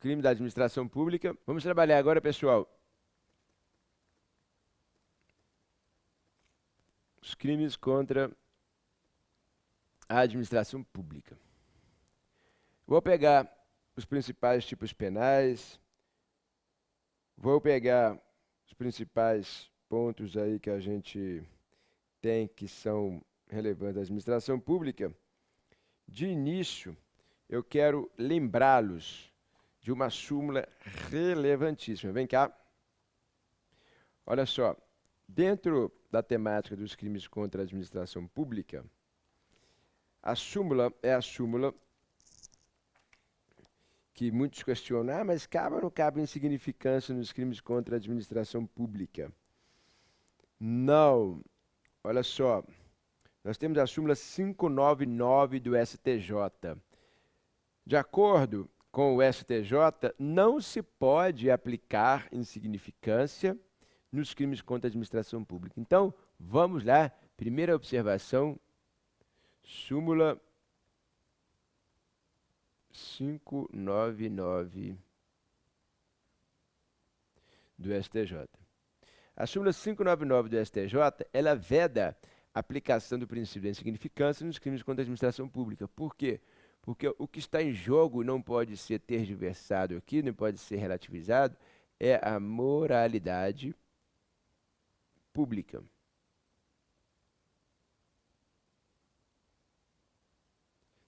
crime da administração pública. Vamos trabalhar agora, pessoal, os crimes contra a administração pública. Vou pegar os principais tipos penais, vou pegar os principais pontos aí que a gente tem que são relevantes à administração pública. De início, eu quero lembrá-los de uma súmula relevantíssima. Vem cá. Olha só, dentro da temática dos crimes contra a administração pública, a súmula é a súmula que muitos questionam, mas cabe ou não cabe insignificância nos crimes contra a administração pública? Não. Olha só, nós temos a súmula 599 do STJ. De acordo com o STJ, não se pode aplicar insignificância nos crimes contra a administração pública. Então, vamos lá. Primeira observação, súmula 599 do STJ. A súmula 599 do STJ, ela veda a aplicação do princípio da insignificância nos crimes contra a administração pública. Por quê? Porque o que está em jogo não pode ser tergiversado aqui, não pode ser relativizado, é a moralidade pública.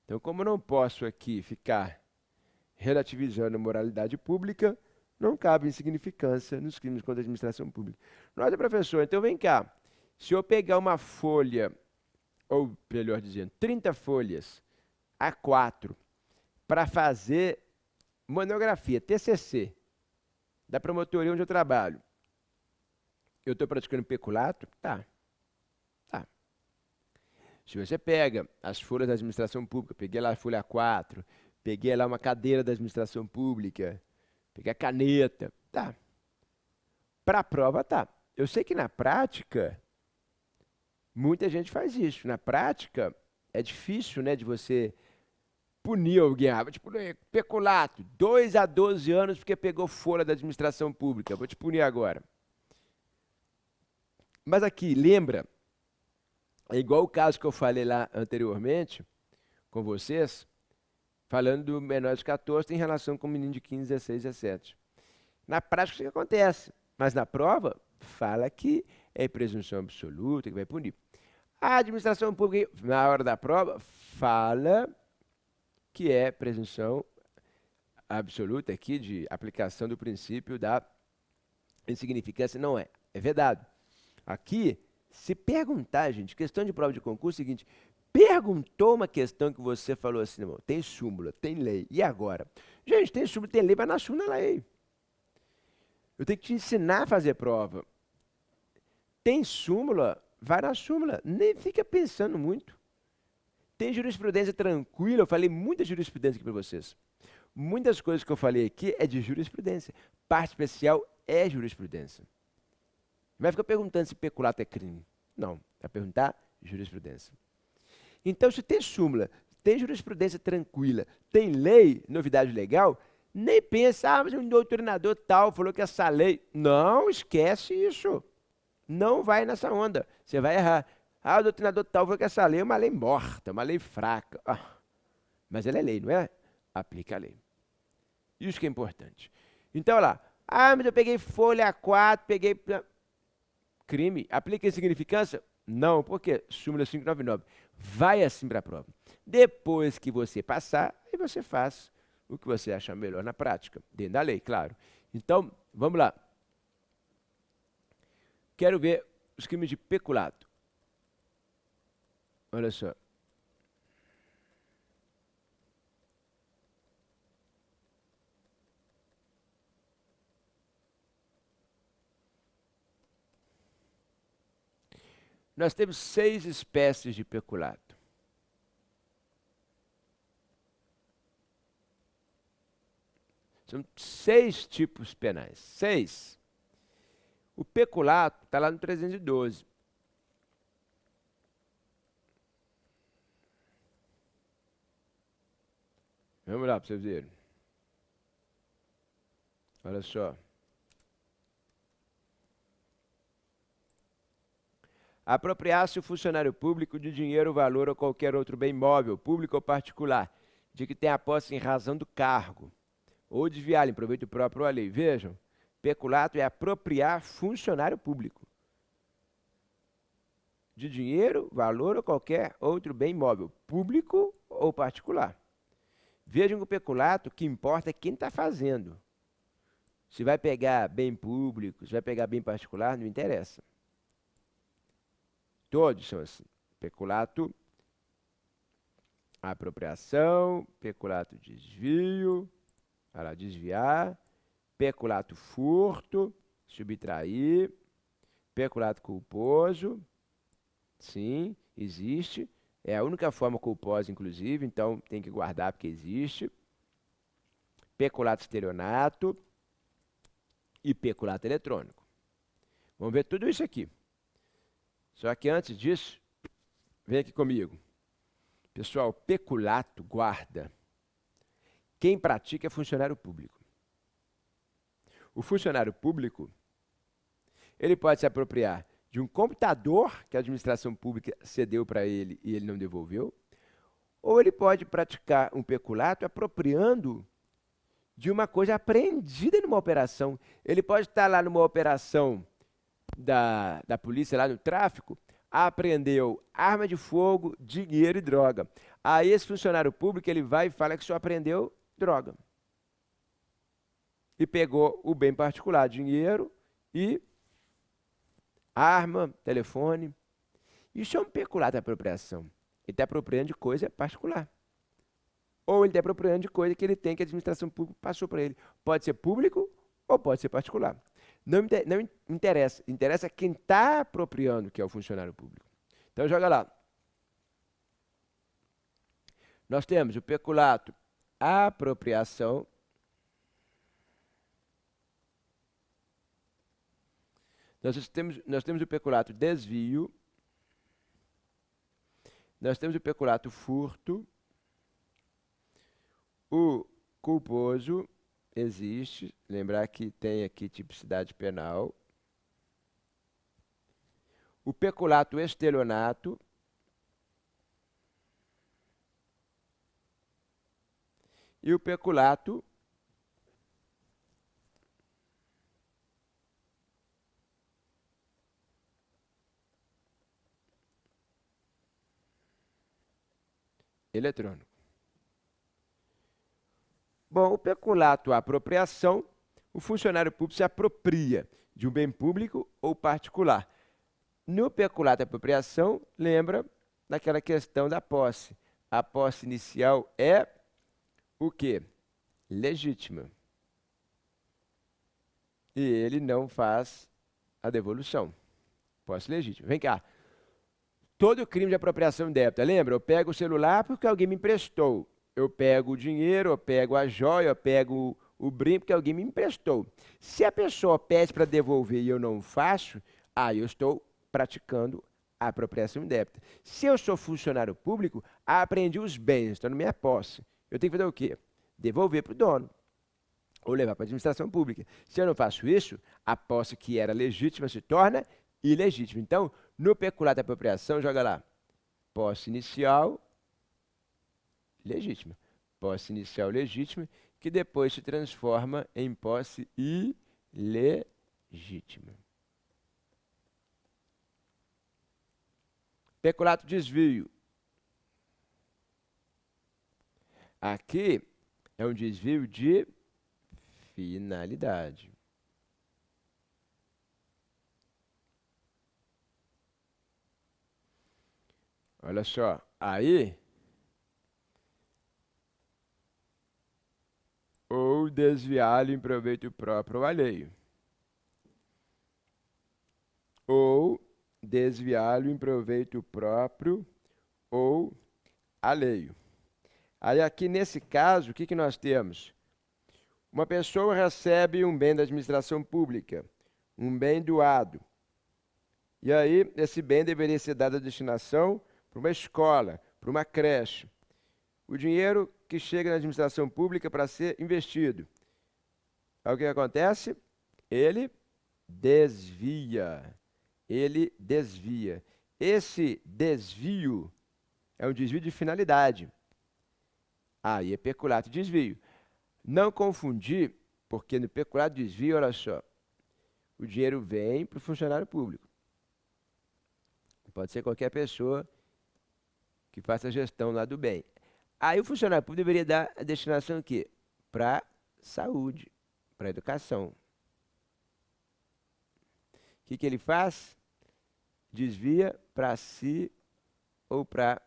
Então, como eu não posso aqui ficar relativizando a moralidade pública, não cabe insignificância nos crimes contra a administração pública. Nossa, professor, então vem cá. Se eu pegar uma folha, ou melhor dizendo, 30 folhas A4, para fazer monografia, TCC, da promotoria onde eu trabalho, eu estou praticando peculato? Tá. Se você pega as folhas da administração pública, peguei lá a folha 4, peguei lá uma cadeira da administração pública, peguei a caneta, tá. Para a prova, tá. Eu sei que na prática, muita gente faz isso. Na prática, é difícil, né, de você punir alguém. Tipo, peculato, 2 a 12 anos porque pegou folha da administração pública. Vou te punir agora. Mas aqui, lembra? É igual o caso que eu falei lá anteriormente com vocês, falando do menor de 14 em relação com o menino de 15, 16, 17. Na prática, isso que acontece. Mas na prova, fala que é presunção absoluta, que vai punir. A administração pública, na hora da prova, fala que é presunção absoluta aqui de aplicação do princípio da insignificância. Não é. É vedado. Aqui, se perguntar, gente, questão de prova de concurso é o seguinte, perguntou uma questão que você falou assim, irmão, tem súmula, tem lei, e agora? Gente, tem súmula, tem lei, vai na súmula na lei. Eu tenho que te ensinar a fazer prova. Tem súmula, vai na súmula, nem fica pensando muito. Tem jurisprudência tranquila, eu falei muita jurisprudência aqui para vocês. Muitas coisas que eu falei aqui é de jurisprudência. Parte especial é jurisprudência. Vai ficar perguntando se peculato é crime. Não, vai perguntar jurisprudência. Então, se tem súmula, tem jurisprudência tranquila, tem lei, novidade legal, nem pensa, mas um doutrinador tal falou que essa lei... Não, esquece isso. Não vai nessa onda. Você vai errar. O doutrinador tal falou que essa lei é uma lei morta, uma lei fraca. Mas ela é lei, não é? Aplica a lei. Isso que é importante. Então, olha lá. Mas eu peguei folha 4, peguei... Crime. Aplica insignificância? Não. Por quê? Súmula 599. Vai assim para a prova. Depois que você passar, aí você faz o que você achar melhor na prática. Dentro da lei, claro. Então, vamos lá. Quero ver os crimes de peculato. Olha só. Nós temos 6 espécies de peculato. São 6 tipos penais. 6. O peculato está lá no 312. Vamos lá para vocês verem. Olha só. Apropriar-se o funcionário público de dinheiro, valor ou qualquer outro bem móvel, público ou particular, de que tem a posse em razão do cargo, ou desviá-lo em proveito próprio ou alheio. Vejam, peculato é apropriar funcionário público de dinheiro, valor ou qualquer outro bem móvel, público ou particular. Vejam que o peculato, o que importa é quem está fazendo. Se vai pegar bem público, se vai pegar bem particular, não interessa. Todos são assim. Peculato, apropriação, peculato desvio, olha lá, desviar, peculato furto, subtrair, peculato culposo, sim, existe. É a única forma culposa, inclusive, então tem que guardar porque existe. Peculato estelionato e peculato eletrônico. Vamos ver tudo isso aqui. Só que antes disso, vem aqui comigo. Pessoal, peculato guarda. Quem pratica é funcionário público. O funcionário público, ele pode se apropriar de um computador que a administração pública cedeu para ele e ele não devolveu, ou ele pode praticar um peculato apropriando de uma coisa apreendida numa operação. Ele pode estar lá numa operação da polícia, lá no tráfico, apreendeu arma de fogo, dinheiro e droga. Aí esse funcionário público, ele vai e fala que só apreendeu droga. E pegou o bem particular, dinheiro e arma, telefone. Isso é um peculato de apropriação. Ele está apropriando de coisa particular. Ou ele está apropriando de coisa que ele tem, que a administração pública passou para ele. Pode ser público ou pode ser particular. Não interessa. Interessa quem está apropriando, que é o funcionário público. Então, joga lá. Nós temos o peculato apropriação. Nós temos o peculato desvio. Nós temos o peculato furto. O culposo existe. Lembrar que tem aqui tipicidade penal. O peculato estelionato. E o peculato eletrônico. Bom, o peculato apropriação, o funcionário público se apropria de um bem público ou particular. No peculato apropriação, lembra daquela questão da posse. A posse inicial é o quê? Legítima. E ele não faz a devolução. Posse legítima. Vem cá. Todo crime de apropriação indébita, lembra? Eu pego o celular porque alguém me emprestou. Eu pego o dinheiro, eu pego a joia, eu pego o brinco porque alguém me emprestou. Se a pessoa pede para devolver e eu não faço, aí eu estou praticando a apropriação indébita. Se eu sou funcionário público, apreendi os bens, estão na minha posse. Eu tenho que fazer o quê? Devolver para o dono. Ou levar para a administração pública. Se eu não faço isso, a posse que era legítima se torna ilegítima. Então, no peculato de apropriação, joga lá. Posse inicial, legítima. Posse inicial legítima, que depois se transforma em posse ilegítima. Peculato desvio. Aqui é um desvio de finalidade. Olha só, aí ou desviá-lo em proveito próprio ou alheio. Ou desviá-lo em proveito próprio ou alheio. Aí aqui nesse caso, o que nós temos? Uma pessoa recebe um bem da administração pública, um bem doado. E aí esse bem deveria ser dado à destinação para uma escola, para uma creche. O dinheiro que chega na administração pública para ser investido. Aí o que acontece? Ele desvia. Ele desvia. Esse desvio é um desvio de finalidade. Aí é peculato de desvio. Não confundir, porque no peculato de desvio, olha só, o dinheiro vem para o funcionário público. Pode ser qualquer pessoa que faça a gestão lá do bem. Aí o funcionário público deveria dar a destinação o quê? Para saúde, para educação. O que ele faz? Desvia para si ou para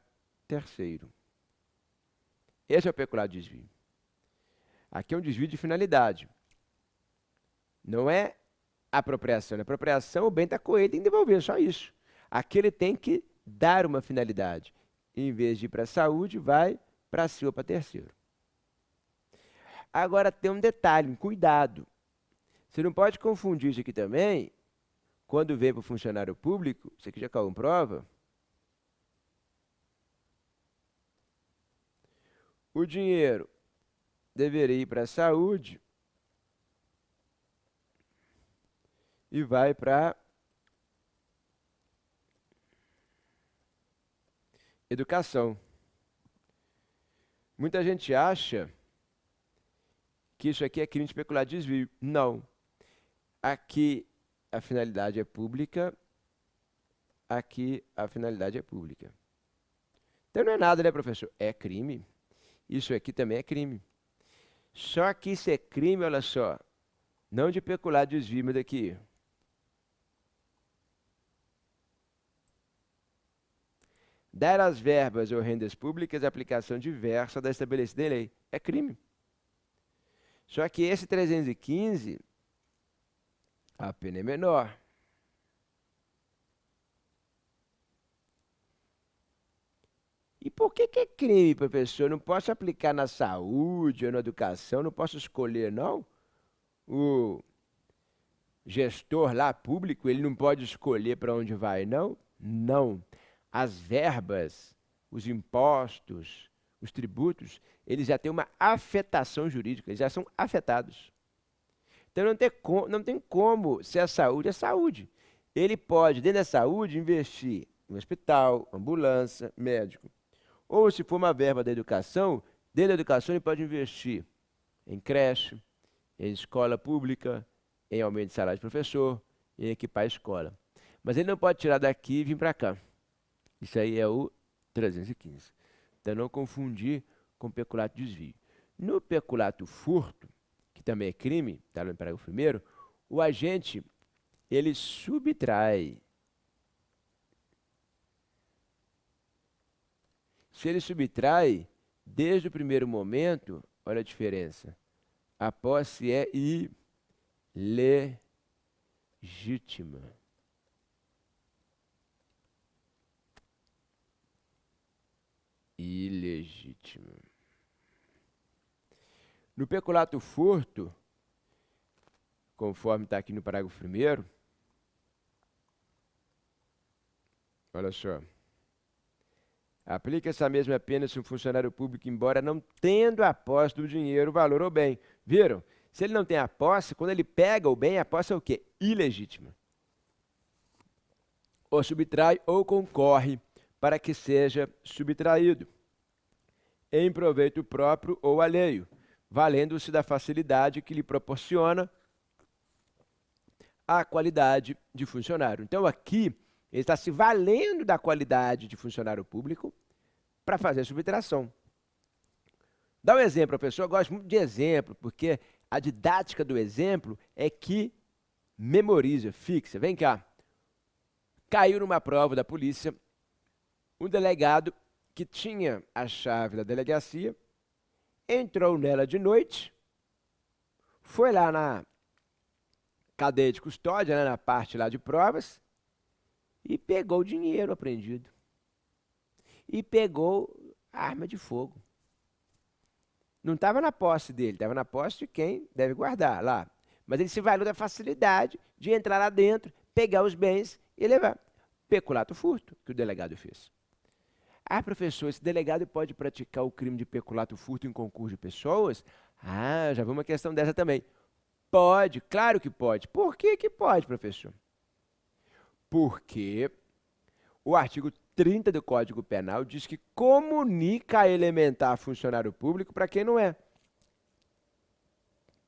terceiro. Esse é o peculato de desvio. Aqui é um desvio de finalidade. Não é apropriação. Na apropriação, o bem está com ele, tem que devolver, só isso. Aqui ele tem que dar uma finalidade. Em vez de ir para a saúde, vai para si ou para terceiro. Agora tem um detalhe, um cuidado. Você não pode confundir isso aqui também, quando vem para o funcionário público, isso aqui já caiu em prova, o dinheiro deveria ir para a saúde e vai para educação. Muita gente acha que isso aqui é crime de peculato de desvio. Não. Aqui a finalidade é pública, aqui a finalidade é pública. Então não é nada, né, professor? É crime. Isso aqui também é crime. Só que isso é crime, olha só, não de peculato de desvio, mas daqui. Dar as verbas ou rendas públicas aplicação diversa da estabelecida em lei. É crime. Só que esse 315, a pena é menor. E por que é crime, professor? Eu não posso aplicar na saúde ou na educação, não posso escolher, não? O gestor lá público, ele não pode escolher para onde vai, não? Não. As verbas, os impostos, os tributos, eles já têm uma afetação jurídica, eles já são afetados. Então não tem como, se é saúde, é saúde. Ele pode, dentro da saúde, investir em hospital, ambulância, médico. Ou se for uma verba da educação, dentro da educação ele pode investir em creche, em escola pública, em aumento de salário de professor, em equipar a escola. Mas ele não pode tirar daqui e vir para cá. Isso aí é o 315. Então não confundir com peculato de desvio. No peculato furto, que também é crime, está no parágrafo 1º, o agente, ele subtrai. Se ele subtrai, desde o primeiro momento, olha a diferença, a posse é ilegítima. Ilegítima. No peculato furto, conforme está aqui no parágrafo 1º, olha só, aplica essa mesma pena se um funcionário público, embora não tendo a posse do dinheiro, valor ou bem. Viram? Se ele não tem a posse, quando ele pega o bem, a posse é o quê? Ilegítima. Ou subtrai ou concorre para que seja subtraído, em proveito próprio ou alheio, valendo-se da facilidade que lhe proporciona a qualidade de funcionário. Então aqui, ele está se valendo da qualidade de funcionário público para fazer a subtração. Dá um exemplo, professor. Eu gosto muito de exemplo, porque a didática do exemplo é que memoriza, fixa. Vem cá. Caiu numa prova da polícia um delegado que tinha a chave da delegacia, entrou nela de noite, foi lá na cadeia de custódia, né, na parte lá de provas, e pegou o dinheiro apreendido. E pegou a arma de fogo. Não estava na posse dele, estava na posse de quem deve guardar lá. Mas ele se valeu da facilidade de entrar lá dentro, pegar os bens e levar. Peculato furto, que o delegado fez. Ah, professor, esse delegado pode praticar o crime de peculato furto em concurso de pessoas? Ah, já vi uma questão dessa também. Pode, claro que pode. Por que que pode, professor? Porque o artigo 30 do Código Penal diz que comunica a elementar funcionário público para quem não é.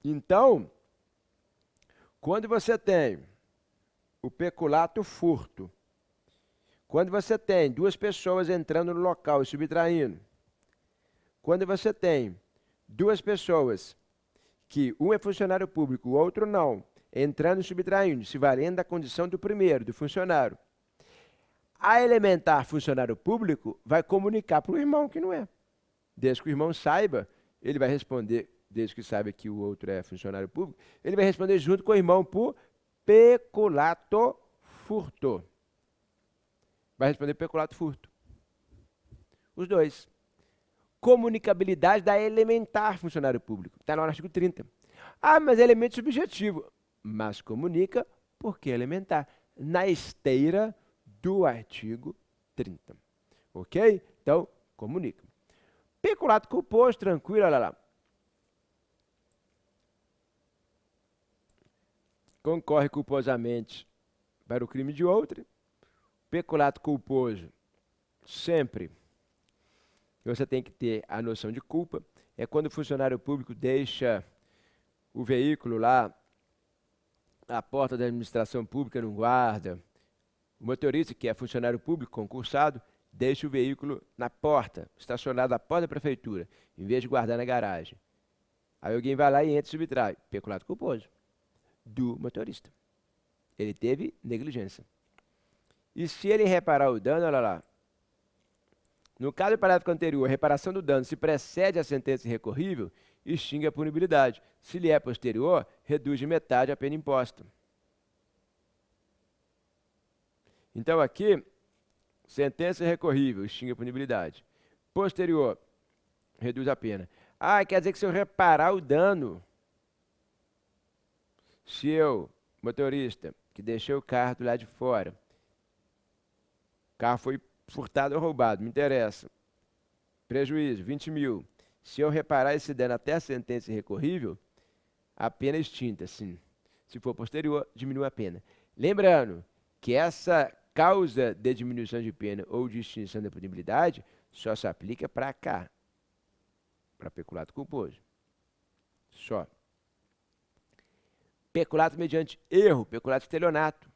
Então, quando você tem o peculato furto, quando você tem duas pessoas entrando no local e subtraindo, quando você tem duas pessoas que um é funcionário público, o outro não, entrando e subtraindo, se valendo da condição do primeiro, do funcionário, a elementar funcionário público vai comunicar para o irmão que não é. Desde que o irmão saiba, ele vai responder, desde que saiba que o outro é funcionário público, ele vai responder junto com o irmão por peculato furto. Vai responder peculato furto. Os dois. Comunicabilidade da elementar funcionário público. Está lá no artigo 30. Ah, mas é elemento subjetivo. Mas comunica porque é elementar. Na esteira do artigo 30. Ok? Então, comunica. Peculato culposo, tranquilo, olha lá. Concorre culposamente para o crime de outrem. Peculato culposo, sempre você tem que ter a noção de culpa. É quando o funcionário público deixa o veículo lá à porta da administração pública, não guarda. O motorista, que é funcionário público concursado, deixa o veículo na porta, estacionado à porta da prefeitura, em vez de guardar na garagem. Aí alguém vai lá e entra e subtrai. Peculato culposo do motorista. Ele teve negligência. E se ele reparar o dano, olha lá, no caso do parágrafo anterior, a reparação do dano se precede a sentença irrecorrível, extingue a punibilidade. Se lhe é posterior, reduz de metade a pena imposta. Então aqui, sentença irrecorrível, extingue a punibilidade. Posterior, reduz a pena. Ah, quer dizer que se eu reparar o dano, se eu, motorista, que deixei o carro do lado de fora, o carro foi furtado ou roubado, me interessa. Prejuízo, 20 mil. Se eu reparar esse dano até a sentença irrecorrível, a pena é extinta, sim. Se for posterior, diminui a pena. Lembrando que essa causa de diminuição de pena ou de extinção da punibilidade só se aplica para cá, para peculato culposo. Só. Peculato mediante erro, peculato estelionato.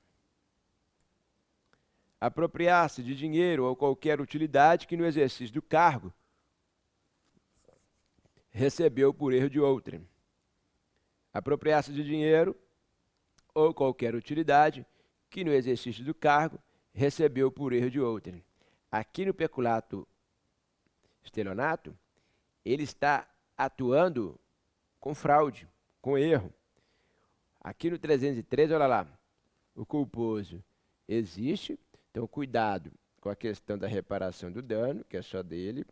Apropriar-se de dinheiro ou qualquer utilidade que no exercício do cargo recebeu por erro de outrem. Apropriar-se de dinheiro ou qualquer utilidade que no exercício do cargo recebeu por erro de outrem. Aqui no peculato estelionato, ele está atuando com fraude, com erro. Aqui no 313, olha lá, o culposo existe, então cuidado com a questão da reparação do dano, que é só dele.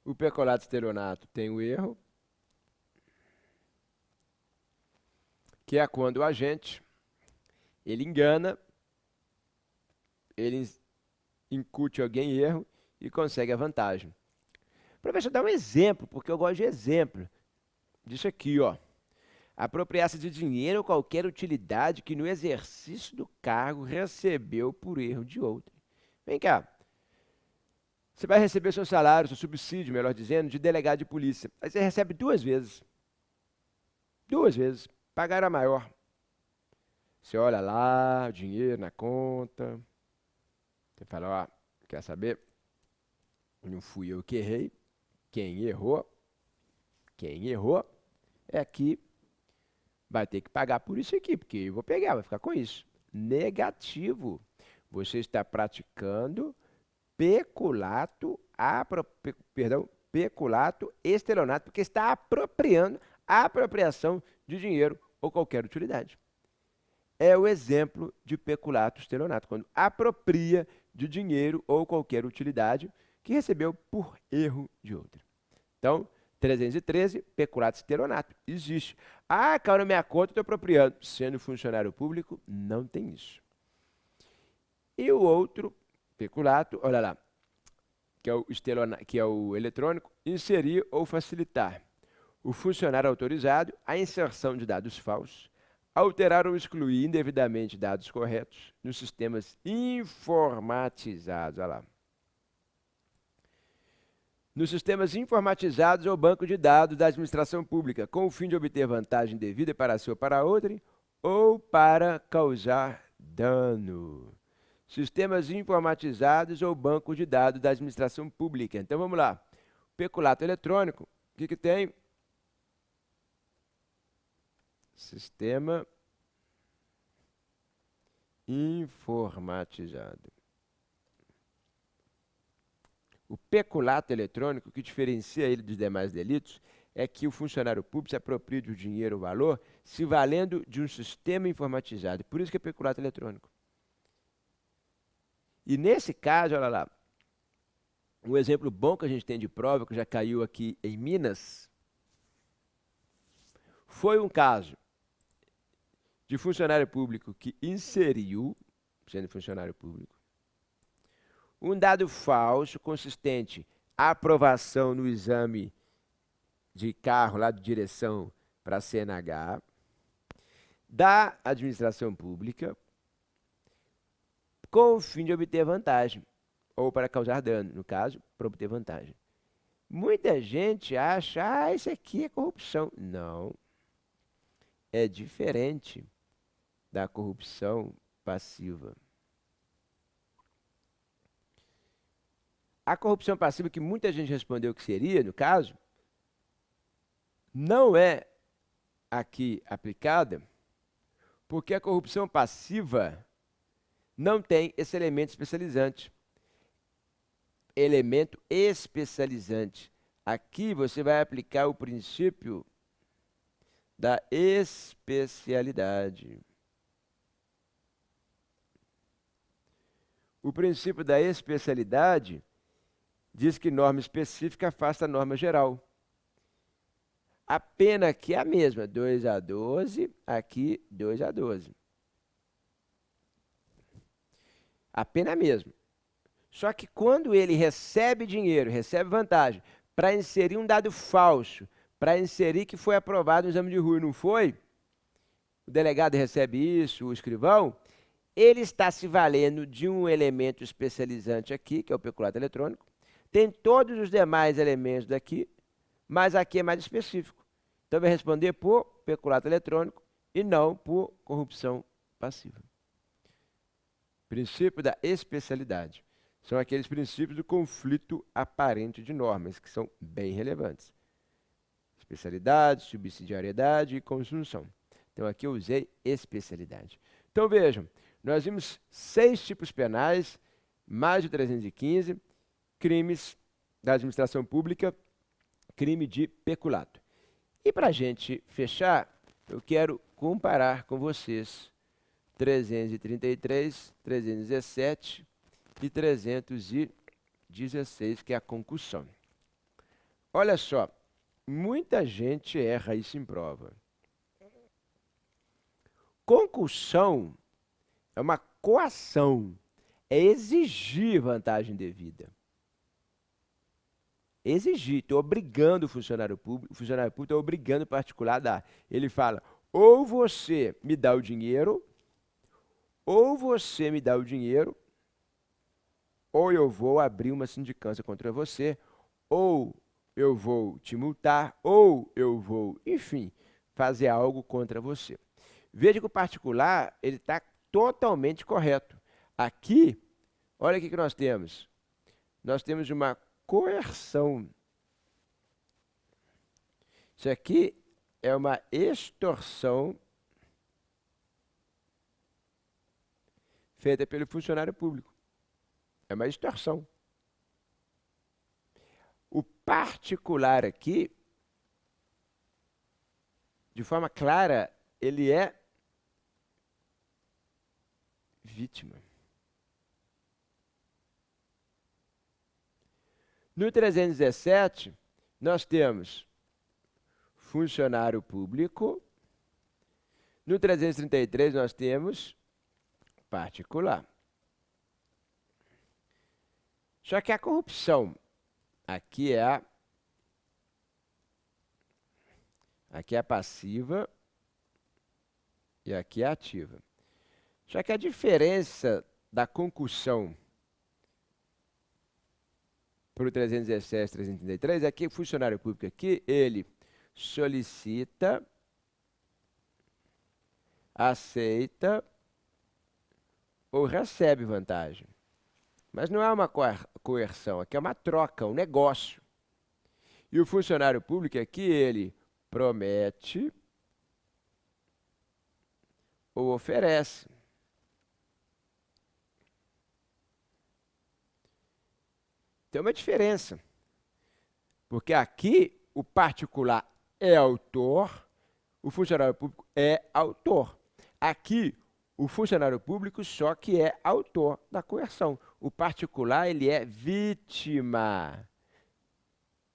O peculato estelionato tem o erro, que é quando o agente, ele engana, ele incute alguém em erro e consegue a vantagem. Professor, dá um exemplo, porque eu gosto de exemplo. Disso aqui, ó. Apropriar-se de dinheiro ou qualquer utilidade que no exercício do cargo recebeu por erro de outro. Vem cá. Você vai receber seu salário, seu subsídio, melhor dizendo, de delegado de polícia. Aí você recebe 2 vezes. 2 vezes. Pagar a maior. Você olha lá, o dinheiro na conta. Você fala, ó, quer saber? Não fui eu que errei. Quem errou é que vai ter que pagar por isso aqui, porque eu vou pegar, vai ficar com isso. Negativo. Você está praticando peculato estelionato, porque está apropriando a apropriação de dinheiro ou qualquer utilidade. É o exemplo de peculato estelionato, quando apropria de dinheiro ou qualquer utilidade que recebeu por erro de outra. Então, 313, peculato estelionato. Existe. Ah, caiu na minha conta, estou apropriando. Sendo funcionário público, não tem isso. E o outro, peculato, olha lá. que é o eletrônico, inserir ou facilitar o funcionário autorizado a inserção de dados falsos, alterar ou excluir indevidamente dados corretos nos sistemas informatizados. Olha lá. Nos sistemas informatizados ou banco de dados da administração pública, com o fim de obter vantagem devida para si ou para outrem, ou para causar dano. Sistemas informatizados ou banco de dados da administração pública. Então vamos lá. Peculato eletrônico, o que tem? Sistema informatizado. O peculato eletrônico, que diferencia ele dos demais delitos, é que o funcionário público se apropria do dinheiro ou valor se valendo de um sistema informatizado. Por isso que é peculato eletrônico. E nesse caso, olha lá, um exemplo bom que a gente tem de prova, que já caiu aqui em Minas, foi um caso de funcionário público que inseriu, sendo funcionário público, um dado falso consistente à aprovação no exame de carro lá de direção para a CNH da administração pública com o fim de obter vantagem ou para causar dano, no caso, para obter vantagem. Muita gente acha, isso aqui é corrupção. Não. É diferente da corrupção passiva. A corrupção passiva, que muita gente respondeu que seria, no caso, não é aqui aplicada, porque a corrupção passiva não tem esse elemento especializante. Elemento especializante. Aqui você vai aplicar o princípio da especialidade. O princípio da especialidade diz que norma específica afasta a norma geral. A pena aqui é a mesma, 2 a 12, aqui 2 a 12. A pena é a mesma. Só que quando ele recebe dinheiro, recebe vantagem, para inserir um dado falso, para inserir que foi aprovado no exame de rua e não foi, o delegado recebe isso, o escrivão, ele está se valendo de um elemento especializante aqui, que é o peculato eletrônico, tem todos os demais elementos daqui, mas aqui é mais específico. Então vai responder por peculato eletrônico e não por corrupção passiva. Princípio da especialidade. São aqueles princípios do conflito aparente de normas, que são bem relevantes. Especialidade, subsidiariedade e conjunção. Então aqui eu usei especialidade. Então vejam, nós vimos 6 tipos penais, mais de 315, crimes da administração pública, crime de peculato. E para a gente fechar, eu quero comparar com vocês 333, 317 e 316, que é a concussão. Olha só, muita gente erra isso em prova. Concussão é uma coação, é exigir vantagem devida. Exigir, estou obrigando o funcionário público está obrigando o particular a dar. Ele fala, ou você me dá o dinheiro, ou você me dá o dinheiro, ou eu vou abrir uma sindicância contra você, ou eu vou te multar, ou eu vou, enfim, fazer algo contra você. Veja que o particular, ele está totalmente correto. Aqui, olha o que nós temos. Nós temos uma coerção. Isso aqui é uma extorsão feita pelo funcionário público. É uma extorsão. O particular aqui, de forma clara, ele é vítima. No 317, nós temos funcionário público. No 333, nós temos particular. Só que a corrupção aqui é passiva e aqui é ativa. Só que a diferença da concussão para o 317 e 333 é que o funcionário público aqui, ele solicita, aceita ou recebe vantagem. Mas não é uma coerção, aqui é uma troca, um negócio. E o funcionário público aqui, ele promete ou oferece. Tem uma diferença. Porque aqui o particular é autor, o funcionário público é autor. Aqui o funcionário público só que é autor da coerção. O particular, ele é vítima.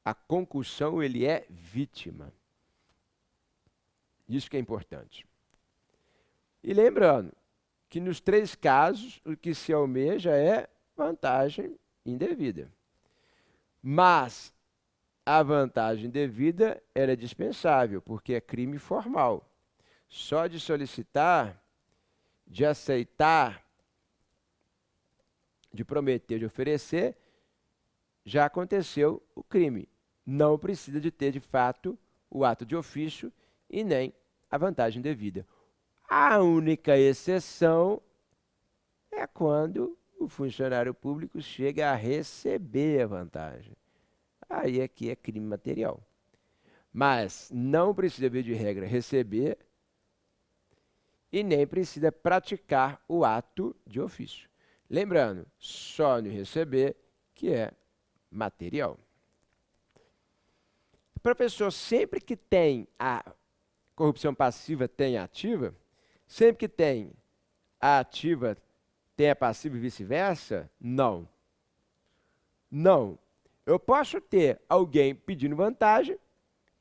A concussão, ele é vítima. Isso que é importante. E lembrando que nos 3 casos, o que se almeja é vantagem indevida. Mas a vantagem devida era dispensável, porque é crime formal. Só de solicitar, de aceitar, de prometer, de oferecer, já aconteceu o crime. Não precisa de ter, de fato, o ato de ofício e nem a vantagem devida. A única exceção é quando o funcionário público chega a receber a vantagem. Aí aqui é crime material. Mas não precisa, via de regra, receber e nem precisa praticar o ato de ofício. Lembrando, só no receber que é material. Professor, sempre que tem a corrupção passiva, tem a ativa? Sempre que tem a ativa, tem a passiva e vice-versa? Não. Não. Eu posso ter alguém pedindo vantagem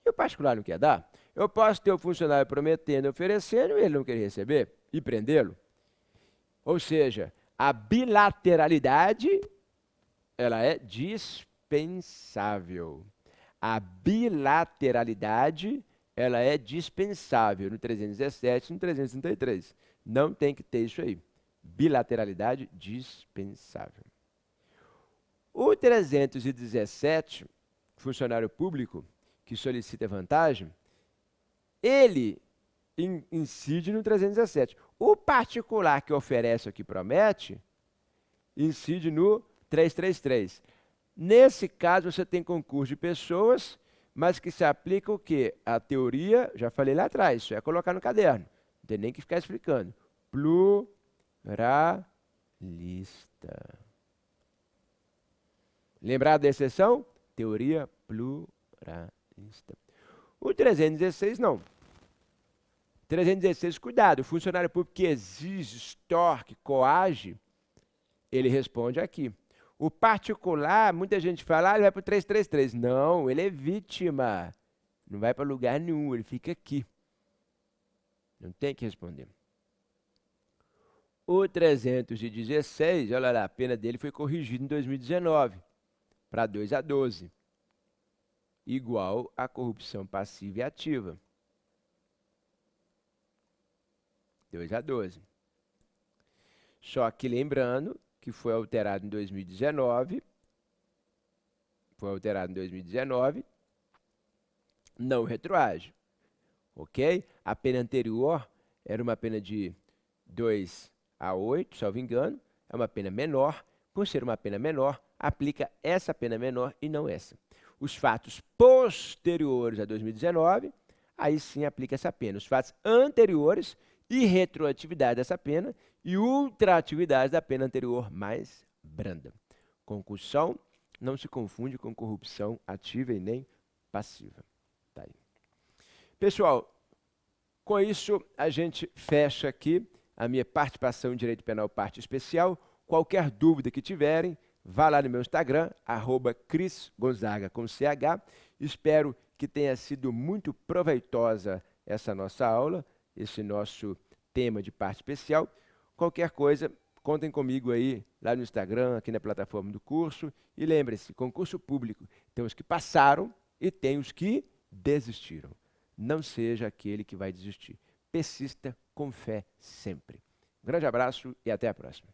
e o particular não quer dar. Eu posso ter o funcionário prometendo, oferecendo e ele não quer receber e prendê-lo. Ou seja, a bilateralidade, ela é dispensável. A bilateralidade, ela é dispensável no 317 e no 333. Não tem que ter isso aí. Bilateralidade dispensável. O 317, funcionário público que solicita vantagem, ele incide no 317. O particular que oferece ou que promete, incide no 333. Nesse caso, você tem concurso de pessoas, mas que se aplica o quê? A teoria, já falei lá atrás, isso é colocar no caderno. Não tem nem que ficar explicando. Pluralista. Lembrado da exceção? Teoria pluralista. O 316 não. 316, cuidado, o funcionário público que exige, extorque, coage, ele responde aqui. O particular, muita gente fala, ele vai para o 333. Não, ele é vítima. Não vai para lugar nenhum, ele fica aqui. Não tem que responder. O 316, olha lá, a pena dele foi corrigida em 2019 para 2 a 12. Igual a corrupção passiva e ativa. 2 a 12. Só que lembrando que foi alterado em 2019. Foi alterado em 2019. Não retroage. Ok? A pena anterior era uma pena de 2 a 8, salvo engano. É uma pena menor. Por ser uma pena menor, aplica essa pena menor e não essa. Os fatos posteriores a 2019, aí sim aplica essa pena. Os fatos anteriores e retroatividade dessa pena e ultraatividade da pena anterior mais branda. Concussão não se confunde com corrupção ativa e nem passiva. Tá aí. Pessoal, com isso a gente fecha aqui a minha participação em Direito Penal Parte Especial. Qualquer dúvida que tiverem, vá lá no meu Instagram, @CrisGonzaga com CH. Espero que tenha sido muito proveitosa essa nossa aula, esse nosso tema de parte especial. Qualquer coisa, Contem comigo aí, lá no Instagram, aqui na plataforma do curso. E lembre-se, concurso público, tem os que passaram e tem os que desistiram. Não seja aquele que vai desistir. Persista com fé sempre. Um grande abraço e até a próxima.